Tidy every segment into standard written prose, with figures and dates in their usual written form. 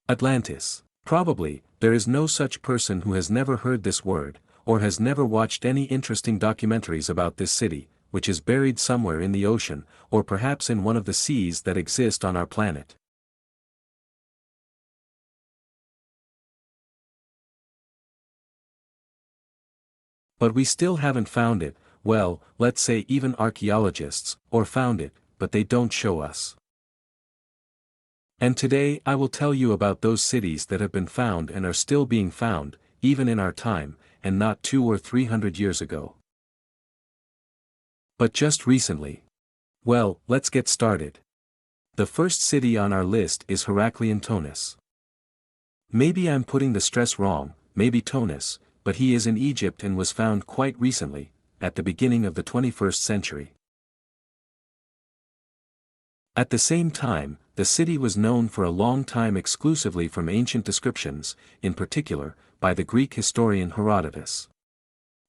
Atlantis. Probably, there is no such person who has never heard this word, or has never watched any interesting documentaries about this city, which is buried somewhere in the ocean, or perhaps in one of the seas that exist on our planet. But we still haven't found it. Well, let's say even archaeologists, or found it, but they don't show us. And today I will tell you about those cities that have been found and are still being found, even in our time, and not 200 or 300 years ago. But just recently. Well, let's get started. The first city on our list is Heraklion. Maybe I'm putting the stress wrong, maybe Tonis, but he is in Egypt and was found quite recently, at the beginning of the 21st century. At the same time, the city was known for a long time exclusively from ancient descriptions, in particular, by the Greek historian Herodotus.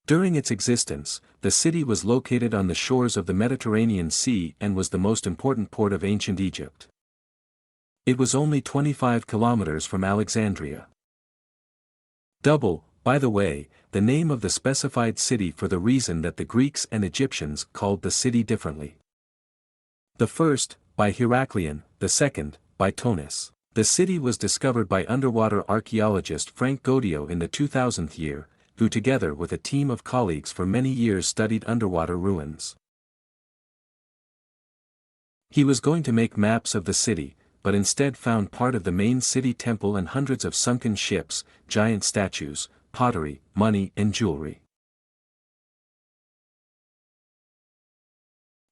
During its existence, the city was located on the shores of the Mediterranean Sea and was the most important port of ancient Egypt. It was only 25 kilometers from Alexandria. By the way, the name of the specified city for the reason that the Greeks and Egyptians called the city differently. The first, by Heraklion, the second, by Tonis. The city was discovered by underwater archaeologist Frank Goddio in the 2000th year, who together with a team of colleagues for many years studied underwater ruins. He was going to make maps of the city, but instead found part of the main city temple and hundreds of sunken ships, giant statues, pottery, money and jewelry.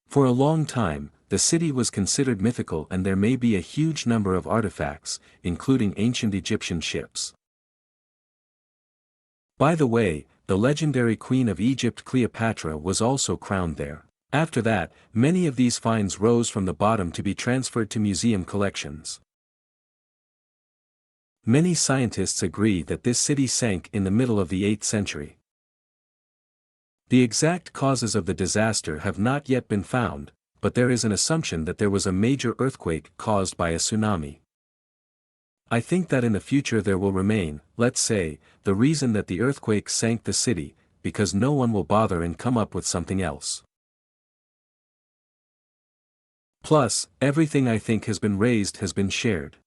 For a long time, the city was considered mythical and there may be a huge number of artifacts, including ancient Egyptian ships. By the way, the legendary Queen of Egypt Cleopatra was also crowned there. After that, many of these finds rose from the bottom to be transferred to museum collections. Many scientists agree that this city sank in the middle of the 8th century. The exact causes of the disaster have not yet been found, but there is an assumption that there was a major earthquake caused by a tsunami. I think that in the future there will remain, let's say, the reason that the earthquake sank the city, because no one will bother and come up with something else. Plus, everything I think has been raised has been shared.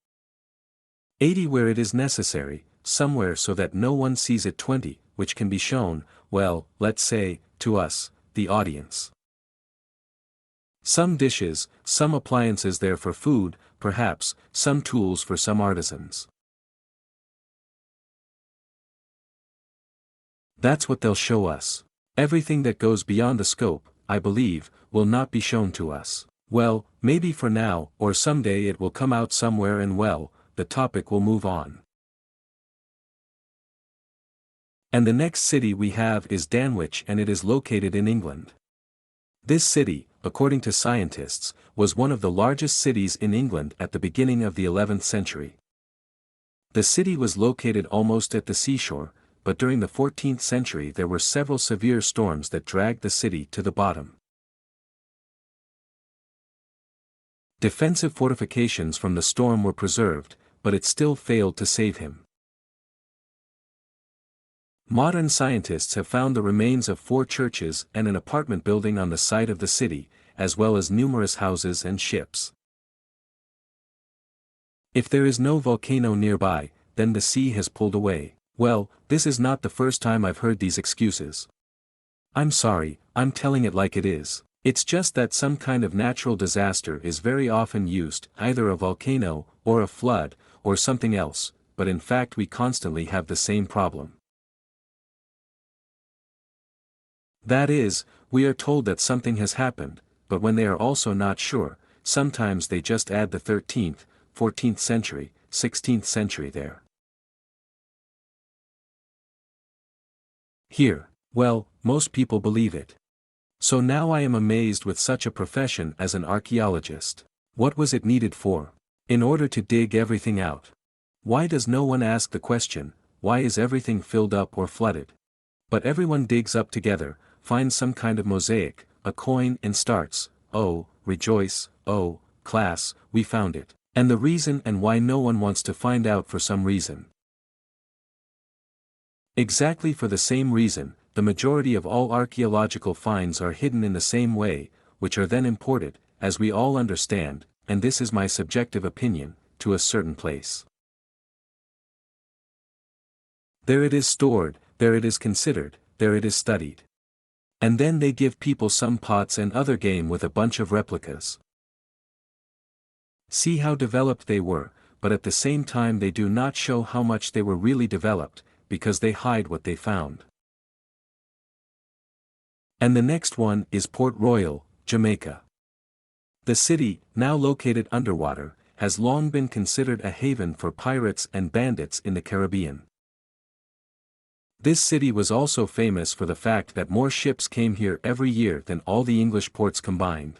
80 where it is necessary, somewhere so that no one sees it. 20, which can be shown, well, let's say, to us, the audience. Some dishes, some appliances there for food, perhaps, some tools for some artisans. That's what they'll show us. Everything that goes beyond the scope, I believe, will not be shown to us. Well, maybe for now, or someday it will come out somewhere and well, the topic will move on. And the next city we have is Danwich and it is located in England. This city, according to scientists, was one of the largest cities in England at the beginning of the 11th century. The city was located almost at the seashore, but during the 14th century there were several severe storms that dragged the city to the bottom. Defensive fortifications from the storm were preserved, but it still failed to save him. Modern scientists have found the remains of 4 churches and an apartment building on the site of the city, as well as numerous houses and ships. If there is no volcano nearby, then the sea has pulled away. Well, this is not the first time I've heard these excuses. I'm sorry, I'm telling it like it is. It's just that some kind of natural disaster is very often used, either a volcano, or a flood, or something else, but in fact we constantly have the same problem. That is, we are told that something has happened, but when they are also not sure, sometimes they just add the 13th, 14th century, 16th century there. Here, well, most people believe it. So now I am amazed with such a profession as an archaeologist. What was it needed for? In order to dig everything out. Why does no one ask the question, why is everything filled up or flooded? But everyone digs up together, finds some kind of mosaic, a coin and starts, oh, rejoice, oh, class, we found it. And the reason and why no one wants to find out for some reason. Exactly for the same reason, the majority of all archaeological finds are hidden in the same way, which are then imported, as we all understand, and this is my subjective opinion, to a certain place. There it is stored, there it is considered, there it is studied. And then they give people some pots and other game with a bunch of replicas. See how developed they were, but at the same time they do not show how much they were really developed, because they hide what they found. And the next one is Port Royal, Jamaica. The city, now located underwater, has long been considered a haven for pirates and bandits in the Caribbean. This city was also famous for the fact that more ships came here every year than all the English ports combined.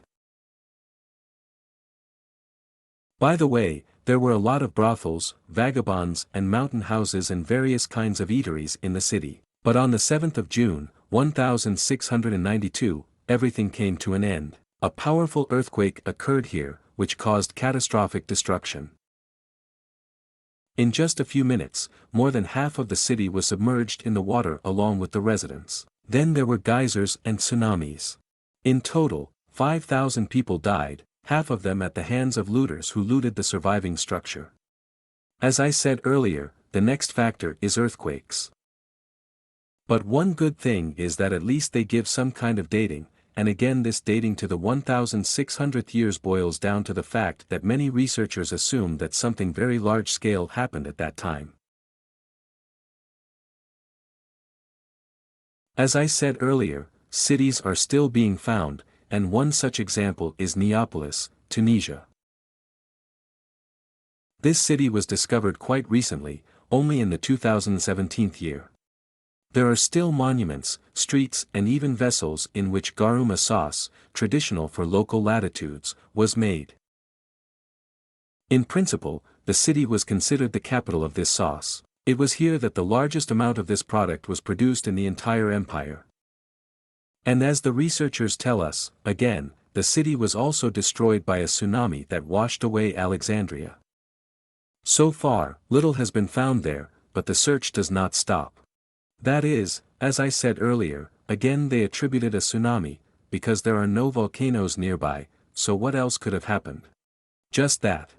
By the way, there were a lot of brothels, vagabonds and mountain houses and various kinds of eateries in the city. But on the 7th of June, 1692, everything came to an end. A powerful earthquake occurred here, which caused catastrophic destruction. In just a few minutes, more than half of the city was submerged in the water along with the residents. Then there were geysers and tsunamis. In total, 5,000 people died, half of them at the hands of looters who looted the surviving structure. As I said earlier, the next factor is earthquakes. But one good thing is that at least they give some kind of dating, and again this dating to the 1600th years boils down to the fact that many researchers assume that something very large-scale happened at that time. As I said earlier, cities are still being found, and one such example is Neapolis, Tunisia. This city was discovered quite recently, only in the 2017 year. There are still monuments, streets and even vessels in which garum sauce, traditional for local latitudes, was made. In principle, the city was considered the capital of this sauce. It was here that the largest amount of this product was produced in the entire empire. And as the researchers tell us, again, the city was also destroyed by a tsunami that washed away Alexandria. So far, little has been found there, but the search does not stop. That is, as I said earlier, again they attributed a tsunami, because there are no volcanoes nearby, so what else could have happened? Just that.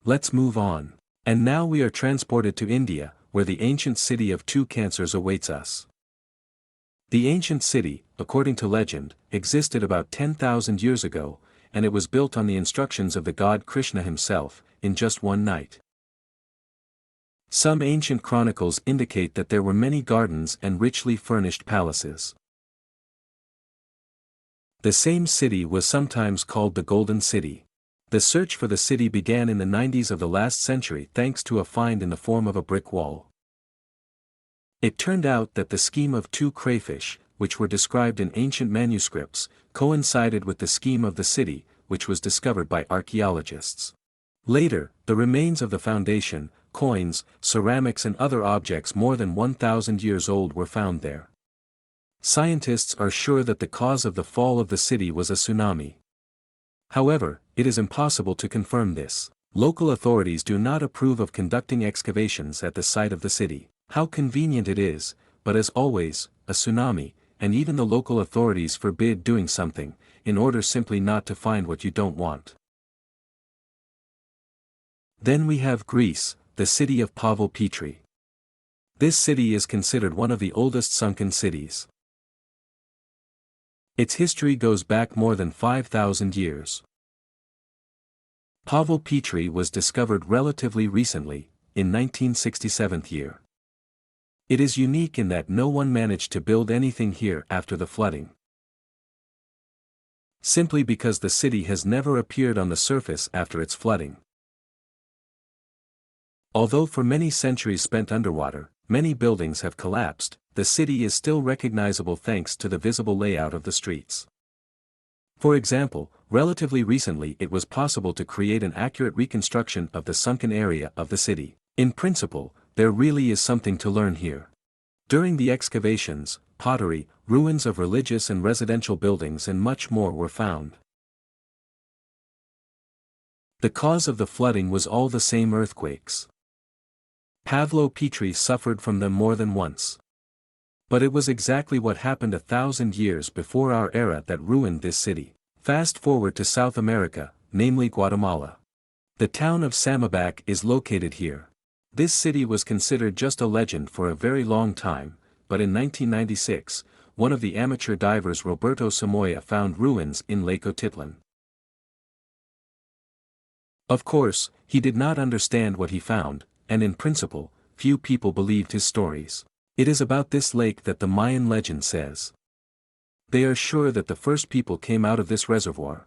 Let's move on. And now we are transported to India, where the ancient city of two cancers awaits us. The ancient city, according to legend, existed about 10,000 years ago, and it was built on the instructions of the god Krishna himself, in just one night. Some ancient chronicles indicate that there were many gardens and richly furnished palaces. The same city was sometimes called the Golden City. The search for the city began in the 90s of the last century thanks to a find in the form of a brick wall. It turned out that the scheme of two crayfish, which were described in ancient manuscripts, coincided with the scheme of the city, which was discovered by archaeologists. Later, the remains of the foundation, coins, ceramics and other objects more than 1,000 years old were found there. Scientists are sure that the cause of the fall of the city was a tsunami. However, it is impossible to confirm this. Local authorities do not approve of conducting excavations at the site of the city. How convenient it is, but as always, a tsunami, and even the local authorities forbid doing something, in order simply not to find what you don't want. Then we have Greece, the city of Petri. This city is considered one of the oldest sunken cities. Its history goes back more than 5,000 years. Petri was discovered relatively recently, in 1967 year. It is unique in that no one managed to build anything here after the flooding. Simply because the city has never appeared on the surface after its flooding. Although for many centuries spent underwater, many buildings have collapsed, the city is still recognizable thanks to the visible layout of the streets. For example, relatively recently it was possible to create an accurate reconstruction of the sunken area of the city. In principle, there really is something to learn here. During the excavations, pottery, ruins of religious and residential buildings and much more were found. The cause of the flooding was all the same earthquakes. Pavlo Petri suffered from them more than once. But it was exactly what happened 1,000 years before our era that ruined this city. Fast forward to South America, namely Guatemala. The town of Samabac is located here. This city was considered just a legend for a very long time, but in 1996, one of the amateur divers Roberto Samoya found ruins in Lake Otitlan. Of course, he did not understand what he found, and in principle, few people believed his stories. It is about this lake that the Mayan legend says. They are sure that the first people came out of this reservoir.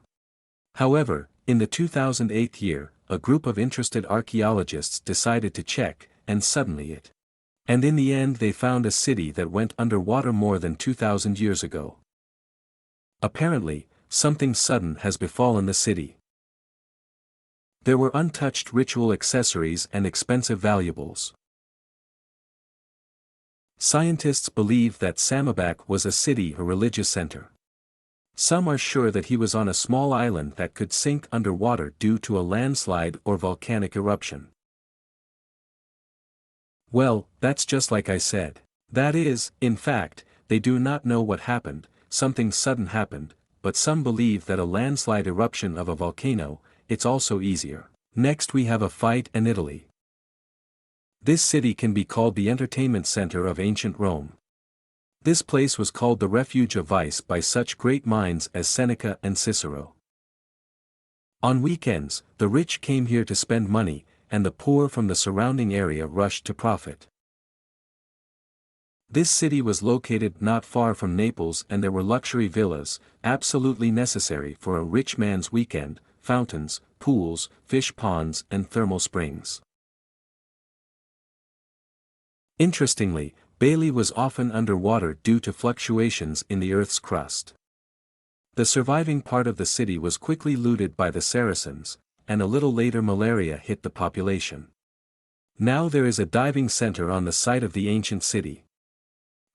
However, in the 2008 year, a group of interested archaeologists decided to check, and suddenly it. And in the end they found a city that went underwater more than 2,000 years ago. Apparently, something sudden has befallen the city. There were untouched ritual accessories and expensive valuables. Scientists believe that Samabac was a city or religious center. Some are sure that he was on a small island that could sink underwater due to a landslide or volcanic eruption. Well, that's just like I said. That is, in fact, they do not know what happened, something sudden happened, but some believe that a landslide eruption of a volcano, it's also easier. Next we have a fight in Italy. This city can be called the entertainment center of ancient Rome. This place was called the refuge of vice by such great minds as Seneca and Cicero. On weekends, the rich came here to spend money, and the poor from the surrounding area rushed to profit. This city was located not far from Naples and there were luxury villas, absolutely necessary for a rich man's weekend, fountains, pools, fish ponds and thermal springs. Interestingly, Bailey was often underwater due to fluctuations in the Earth's crust. The surviving part of the city was quickly looted by the Saracens, and a little later malaria hit the population. Now there is a diving center on the site of the ancient city.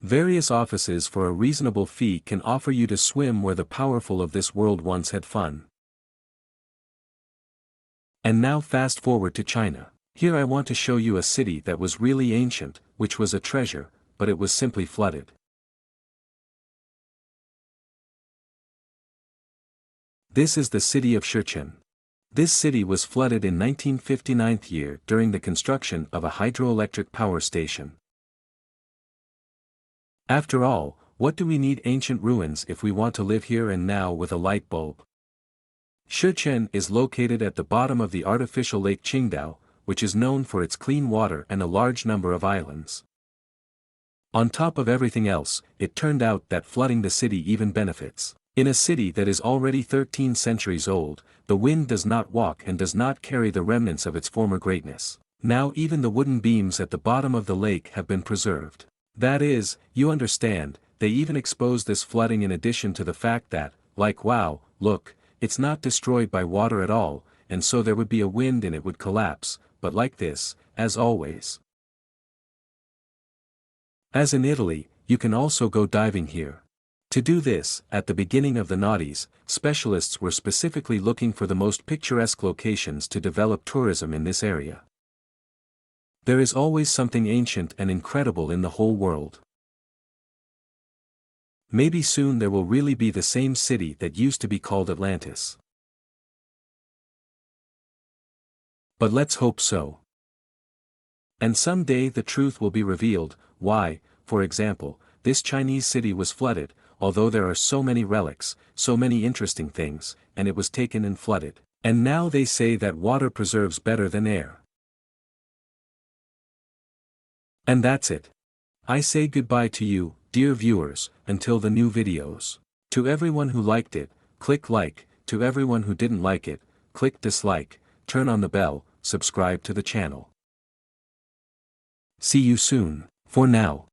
Various offices for a reasonable fee can offer you to swim where the powerful of this world once had fun. And now fast forward to China. Here I want to show you a city that was really ancient, which was a treasure, but it was simply flooded. This is the city of Shenzhen. This city was flooded in 1959 year during the construction of a hydroelectric power station. After all, what do we need ancient ruins if we want to live here and now with a light bulb? Shenzhen is located at the bottom of the artificial Lake Qingdao, which is known for its clean water and a large number of islands. On top of everything else, it turned out that flooding the city even benefits. In a city that is already 13 centuries old, the wind does not walk and does not carry the remnants of its former greatness. Now even the wooden beams at the bottom of the lake have been preserved. That is, you understand, they even expose this flooding in addition to the fact that, like wow, look, it's not destroyed by water at all, and so there would be a wind and it would collapse, but like this, as always. As in Italy, you can also go diving here. To do this, at the beginning of the noughties, specialists were specifically looking for the most picturesque locations to develop tourism in this area. There is always something ancient and incredible in the whole world. Maybe soon there will really be the same city that used to be called Atlantis. But let's hope so. And someday the truth will be revealed, why, for example, this Chinese city was flooded, although there are so many relics, so many interesting things, and it was taken and flooded. And now they say that water preserves better than air. And that's it. I say goodbye to you, dear viewers, until the new videos. To everyone who liked it, click like, to everyone who didn't like it, click dislike, turn on the bell, subscribe to the channel. See you soon. For now.